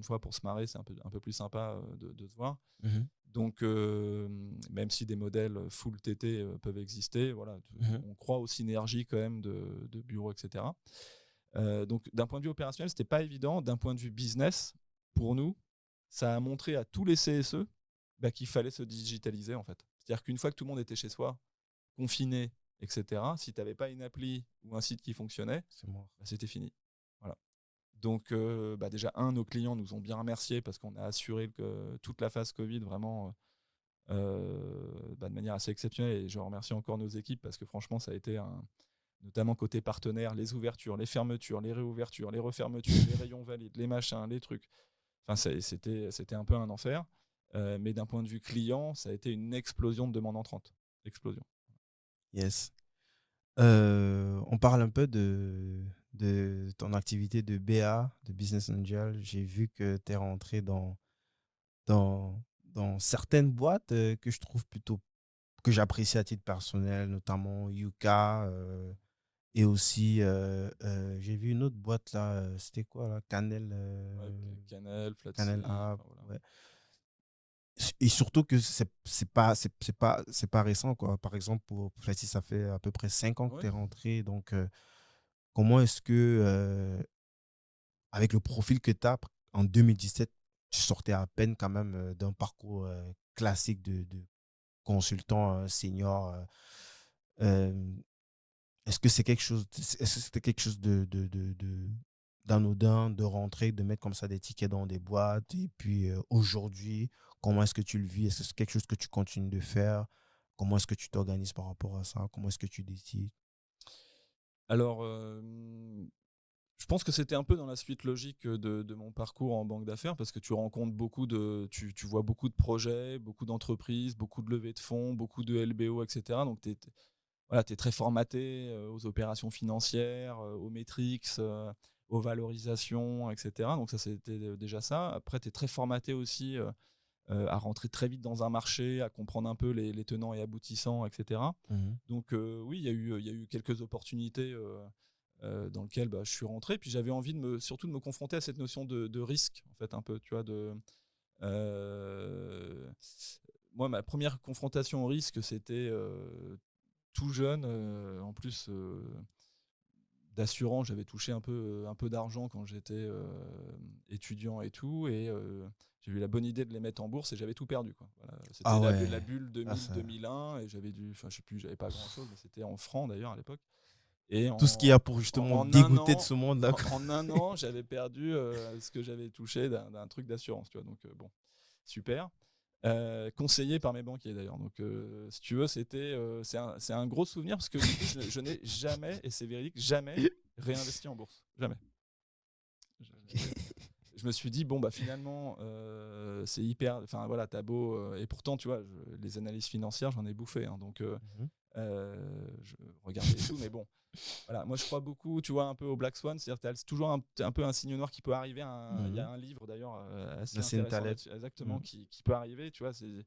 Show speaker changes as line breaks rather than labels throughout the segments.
une fois, pour se marrer, c'est un peu plus sympa de se voir.
Mhm.
Donc, même si des modèles full TT peuvent exister, voilà, on croit aux synergies quand même de bureaux, etc. Donc, d'un point de vue opérationnel, c'était pas évident. D'un point de vue business, pour nous, ça a montré à tous les CSE qu'il fallait se digitaliser, en fait. C'est-à-dire qu'une fois que tout le monde était chez soi, confiné, etc., si tu n'avais pas une appli ou un site qui fonctionnait,
C'est mort.
c'était fini. Voilà. Donc, déjà, nos clients nous ont bien remerciés parce qu'on a assuré que toute la phase Covid, vraiment, de manière assez exceptionnelle. Et je remercie encore nos équipes parce que franchement, ça a été notamment côté partenaire, les ouvertures, les fermetures, les réouvertures, les refermetures, les rayons valides, les machins, les trucs. Enfin, c'était un peu un enfer. Mais d'un point de vue client, ça a été une explosion de demandes entrantes. Explosion.
Yes. On parle un peu de ton activité de BA, de Business Angel. J'ai vu que tu es rentré dans certaines boîtes que je trouve plutôt, que j'apprécie à titre personnel, notamment Yuka. Et aussi, j'ai vu une autre boîte là, c'était quoi là? Canel,
Ouais, Canal,
Canel
Flatsy,
A.
enfin, voilà.
Ouais. Et surtout que c'est pas récent, quoi. Par exemple, pour Flatsy, ça fait à peu près 5 ans que
Ouais.
tu es rentré. Donc, comment est-ce que, avec le profil que tu as, en 2017, tu sortais à peine quand même d'un parcours classique de consultant senior. Euh, est-ce que c'était quelque chose d'anodin, de rentrer, de mettre comme ça des tickets dans des boîtes? Et puis aujourd'hui, comment est-ce que tu le vis? Est-ce que c'est quelque chose que tu continues de faire? Comment est-ce que tu t'organises par rapport à ça? Comment est-ce que tu décides?
Alors, je pense que c'était un peu dans la suite logique de mon parcours en banque d'affaires parce que tu rencontres tu vois beaucoup de projets, beaucoup d'entreprises, beaucoup de levées de fonds, beaucoup de LBO, etc. Donc, tu es très formaté aux opérations financières, aux métriques, aux valorisations, etc. Donc, ça, c'était déjà ça. Après, tu es très formaté aussi à rentrer très vite dans un marché, à comprendre un peu les tenants et aboutissants, etc.
Mhm.
Donc, oui, il y a eu quelques opportunités dans lesquelles je suis rentré. Puis j'avais envie surtout de me confronter à cette notion de risque, en fait, un peu, tu vois, euh, moi, ma première confrontation au risque, c'était tout jeune. En plus, d'assurance, j'avais touché un peu d'argent quand j'étais étudiant et tout. Et j'ai eu la bonne idée de les mettre en bourse et j'avais tout perdu, quoi. Voilà. C'était
Ah
la
ouais.
bulle
Ah, ça...
2000-2001 et je sais plus, j'avais pas grand-chose, mais c'était en francs d'ailleurs à l'époque. Et
Tout ce qu'il y a pour justement
en un
dégoûter de
an,
ce monde-là.
en un an, j'avais perdu ce que j'avais touché d'un truc d'assurance, tu vois. Donc bon, super. Conseillé par mes banquiers d'ailleurs. Donc, si tu veux, c'est un gros souvenir parce que du coup, je n'ai jamais, et c'est véridique, jamais réinvesti en bourse. Jamais. Je me suis dit, bon, finalement, c'est hyper. Enfin, voilà, t'as beau. Et pourtant, tu vois, les analyses financières, j'en ai bouffé. Hein, donc,
Mhm.
je regardais et tout. Mais bon, voilà, moi, je crois beaucoup, tu vois, un peu au Black Swan. C'est-à-dire que tu as toujours un peu un signe noir qui peut arriver. Il y
Mhm.
a un livre d'ailleurs assez
Nassim
intéressant
Taleb.
là-dessus, exactement,
Mhm.
qui peut arriver. Tu vois, tu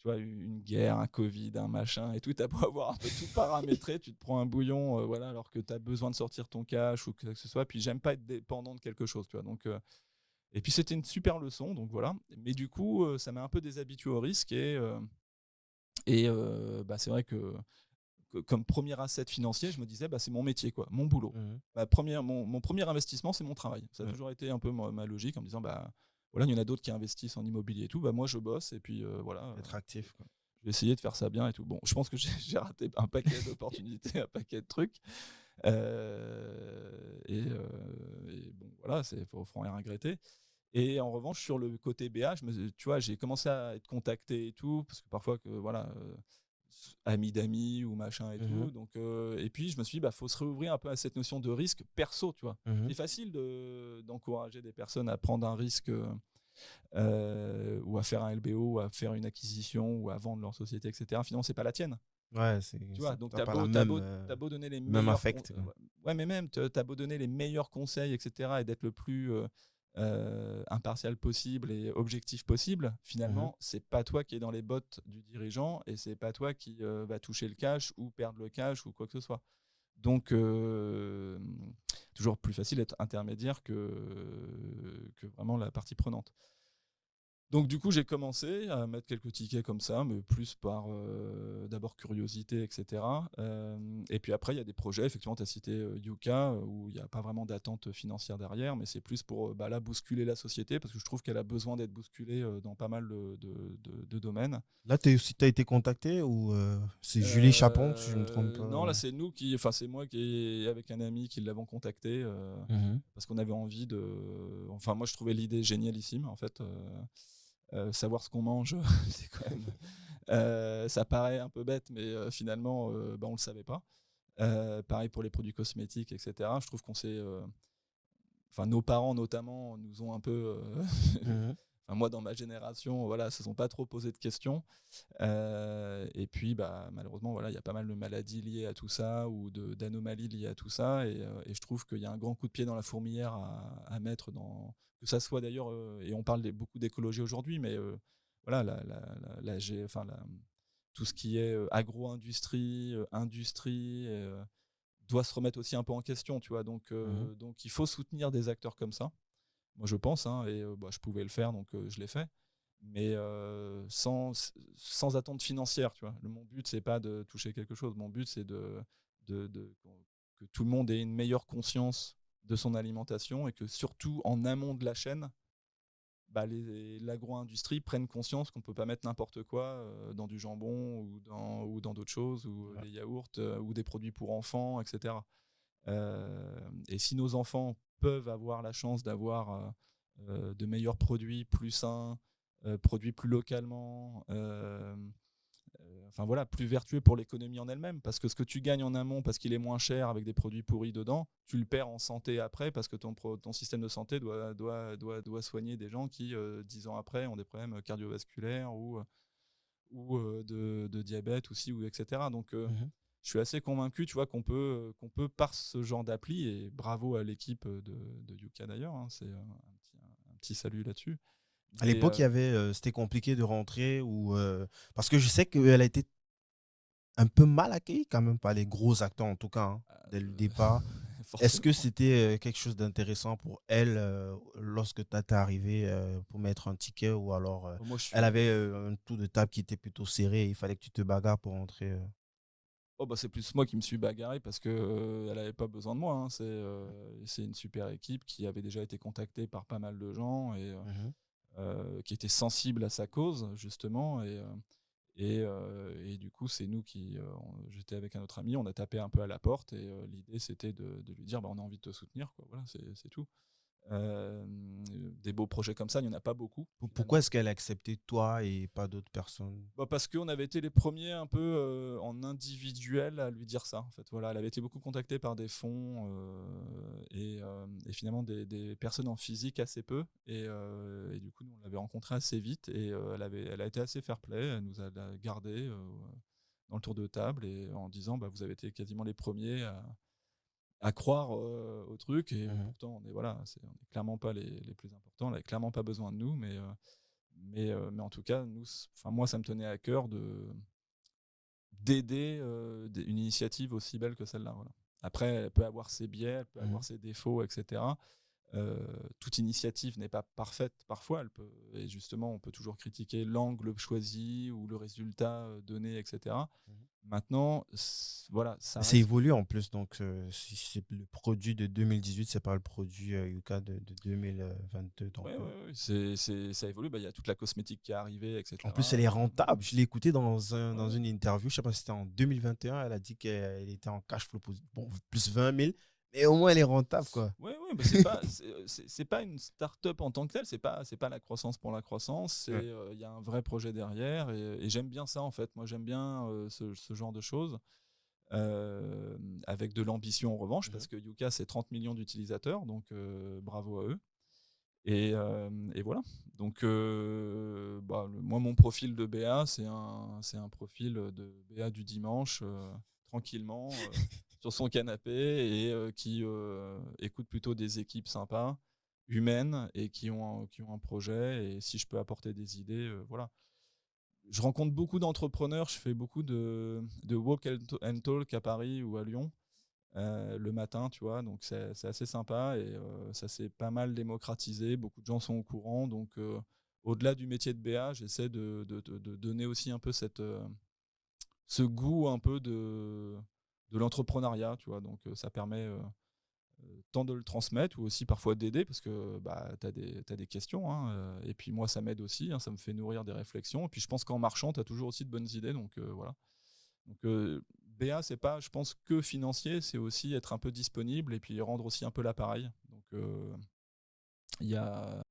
vois, une guerre, un Covid, un machin et tout, t'as beau avoir un peu tout paramétré, tu te prends un bouillon, voilà, alors que t'as besoin de sortir ton cash ou que ce soit. Puis j'aime pas être dépendant de quelque chose, tu vois. Donc, et puis c'était une super leçon, donc voilà. Mais du coup, ça m'a un peu déshabitué au risque c'est vrai que comme premier asset financier, je me disais, c'est mon métier, quoi, mon boulot.
Mhm.
Mon premier investissement, c'est mon travail. Ça a
Ouais.
toujours été un peu ma logique en me disant, voilà, il y en a d'autres qui investissent en immobilier et tout. Moi, je bosse et puis voilà.
Être actif, quoi.
Je vais essayer de faire ça bien et tout. Bon, je pense que j'ai raté un paquet d'opportunités, un paquet de trucs. Et bon, voilà, faut rien regretter. Et en revanche, sur le côté BA, tu vois, j'ai commencé à être contacté et tout, parce que parfois, voilà, amis d'amis ou machin et
Mhm.
tout. Donc, et puis, je me suis dit, faut se réouvrir un peu à cette notion de risque perso, tu vois.
Mhm.
C'est facile d'encourager des personnes à prendre un risque ou à faire un LBO, ou à faire une acquisition, ou à vendre leur société, etc. Finalement, c'est pas la tienne.
Ouais,
Tu vois, donc
t'as pas la même,
t'as beau donner les
même
meilleurs
affect, quoi.
ouais, mais même t'as beau donner les meilleurs conseils, etc., et d'être le plus impartial possible et objectif possible,
Mhm.
finalement, c'est pas toi qui es dans les bottes du dirigeant et c'est pas toi qui va toucher le cash ou perdre le cash ou quoi que ce soit. Donc, toujours plus facile d'être intermédiaire que vraiment la partie prenante. Donc du coup, j'ai commencé à mettre quelques tickets comme ça, mais plus par d'abord curiosité, etc. Et puis après, il y a des projets, effectivement, tu as cité Yuka, où il n'y a pas vraiment d'attente financière derrière, mais c'est plus pour là, bousculer la société, parce que je trouve qu'elle a besoin d'être bousculée dans pas mal de domaines.
Là, tu as été contacté ou c'est Julie Chapon, si je ne me trompe
Non,
pas?
là c'est moi qui avec un ami qui l'avons contacté
Mhm.
parce qu'on avait envie de. Enfin, moi je trouvais l'idée génialissime en fait. Savoir ce qu'on mange, c'est quand même. Ça paraît un peu bête, mais finalement, on le savait pas. Pareil pour les produits cosmétiques, etc. Je trouve qu'on s'est. Enfin, nos parents notamment nous ont un peu.
Mhm.
Enfin, moi, dans ma génération, voilà, se sont pas trop posé de questions. Et puis, malheureusement, voilà, il y a pas mal de maladies liées à tout ça ou d'anomalies liées à tout ça. Et je trouve qu'il y a un grand coup de pied dans la fourmilière à mettre dans. Que ça soit d'ailleurs, et on parle beaucoup d'écologie aujourd'hui, mais voilà, tout ce qui est agro-industrie, industrie, doit se remettre aussi un peu en question, tu vois.
Mhm.
Donc il faut soutenir des acteurs comme ça. Moi, je pense, hein, et je pouvais le faire, donc je l'ai fait, mais sans attente financière, tu vois. Mon but, c'est pas de toucher quelque chose. Mon but, c'est que tout le monde ait une meilleure conscience de son alimentation et que surtout en amont de la chaîne, l'agro-industrie prenne conscience qu'on peut pas mettre n'importe quoi dans du jambon ou dans d'autres choses, ou
Ouais.
des yaourts ou des produits pour enfants, etc. Et si nos enfants peuvent avoir la chance d'avoir de meilleurs produits, plus sains, produits plus localement, enfin voilà, plus vertueux pour l'économie en elle-même, parce que ce que tu gagnes en amont parce qu'il est moins cher avec des produits pourris dedans, tu le perds en santé après parce que ton système de santé doit soigner des gens qui, 10 ans après, ont des problèmes cardiovasculaires ou de diabète aussi, ou etc. Donc,
Mhm.
je suis assez convaincu, tu vois, qu'on peut par ce genre d'appli, et bravo à l'équipe de Yuka d'ailleurs, hein, c'est un petit salut là-dessus.
À
Mais
l'époque, c'était compliqué de rentrer ou parce que je sais qu'elle a été un peu mal accueillie quand même par les gros acteurs en tout cas hein, dès le départ. Est-ce que
forcément.
c'était quelque chose d'intéressant pour elle lorsque tu es arrivé pour mettre un ticket ou alors
Moi, je
elle
suis.
avait un tour de table qui était plutôt serré et il fallait que tu te bagarres pour rentrer
Oh, c'est plus moi qui me suis bagarré parce que elle avait pas besoin de moi, hein. C'est une super équipe qui avait déjà été contactée par pas mal de gens, et
Mhm.
qui était sensible à sa cause justement, et du coup c'est nous qui j'étais avec un autre ami, on a tapé un peu à la porte, et l'idée c'était de lui dire on a envie de te soutenir, quoi. Voilà, c'est tout. Euh, des beaux projets comme ça, il n'y en a pas beaucoup
Pourquoi
finalement.
est-ce qu'elle a accepté toi et pas d'autres personnes?
Parce qu'on avait été les premiers un peu en individuel à lui dire ça. En fait, voilà, elle avait été beaucoup contactée par des fonds, et finalement des personnes en physique assez peu. Et du coup, nous, on l'avait rencontrée assez vite, et elle a été assez fair-play. Elle nous a gardé dans le tour de table, et en disant vous avez été quasiment les premiers à croire au truc, et
Mhm.
pourtant on est clairement pas les plus importants. Elle avait clairement pas besoin de nous, mais en tout cas, enfin moi, ça me tenait à cœur d'aider une initiative aussi belle que celle-là. Voilà. Après, elle peut avoir ses biais, elle peut avoir
Mhm.
ses défauts, etc. Toute initiative n'est pas parfaite parfois. Et justement, on peut toujours critiquer l'angle choisi ou le résultat donné, etc.
Mhm.
Maintenant, voilà, ça
C'est
reste.
évolué en plus, donc si c'est le produit de 2018, c'est pas le produit Yuka de 2022. Donc,
Ouais, ouais, ouais, ça évolue. Il y a toute la cosmétique qui est arrivée,
en plus,
etc.
elle est rentable. Je l'ai écouté dans
Ouais.
une interview, je sais pas si c'était en 2021, elle a dit qu'elle était en cash flow, bon, plus 20 000, mais au moins elle est rentable, quoi.
Ouais, ouais, c'est pas une start-up en tant que telle, c'est pas la croissance pour la croissance,
Ouais.
il y a un vrai projet derrière, et j'aime bien ça en fait. Moi, j'aime bien ce genre de choses, euh, avec de l'ambition en revanche,
Mhm.
parce que Yuka, c'est 30 millions d'utilisateurs, donc bravo à eux. Et voilà. Donc, moi, mon profil de BA, c'est un profil de BA du dimanche, tranquillement, sur son canapé, et qui écoute plutôt des équipes sympas, humaines, et qui ont un projet. Et si je peux apporter des idées, voilà. Je rencontre beaucoup d'entrepreneurs, je fais beaucoup de walk and talk à Paris ou à Lyon. le matin, tu vois? Donc c'est assez sympa et ça s'est pas mal démocratisé. Beaucoup de gens sont au courant donc au-delà du métier de BA, j'essaie de donner aussi un peu ce goût un peu de l'entrepreneuriat, tu vois? Donc ça permet, tant de le transmettre ou aussi parfois d'aider parce que, bah, tu as des questions, hein, et puis moi ça m'aide aussi, hein, ça me fait nourrir des réflexions et puis je pense qu'en marchant, tu as toujours aussi de bonnes idées donc voilà. Donc BA, c'est pas, je pense, que financier, c'est aussi être un peu disponible et puis rendre aussi un peu l'appareil. Donc il y a